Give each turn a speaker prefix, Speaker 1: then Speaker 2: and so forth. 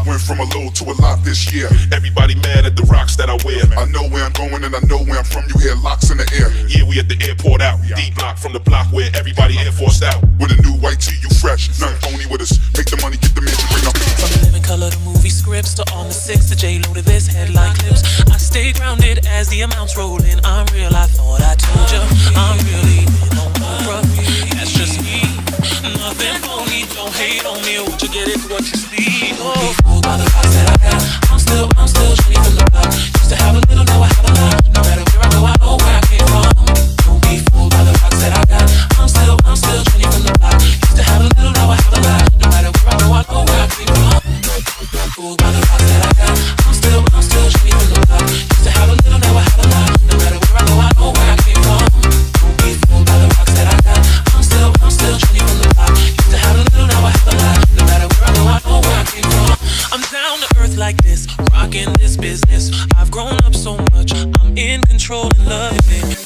Speaker 1: Went from a low to a lot this year. Everybody mad at the rocks that I wear. I know where I'm going and I know where I'm from. You hear locks in the air. Yeah, we at the airport out. D-block from the block where everybody Air Forced out. With a new white tee, you fresh. Nothing phony with us. Make the money, get the mansion, bring up.
Speaker 2: From the living color to movie scripts to on the 6 to J-Lo to this headline clips. I stay grounded as the amounts roll in. I'm real, I thought I told you. I'm really in on Oprah. That's just me. Nothing phony, don't hate on me. What you get is what you see. Oh. Be fooled by the rocks that I got. I'm still Jenny from the block. Used to have a little, now I have a lot. No matter where I go, I know where I came from. Don't be fooled by the rocks that I got. I'm still Jenny from the block. Used to have a little, now I have a lot. No matter where I go, I know where I came from. Fooled by the rocks that I got. I'm still Jenny from the block. Used to have a little, now I have a lot. No matter where I go, I know where I came from. Don't be fooled by the rocks that I got. I'm still Jenny from the block. Used to have a little, now I have a lot. No matter where I go, I know where I came from. I'm down to earth like this, rocking this business. I've grown up so much, I'm in control and loving it.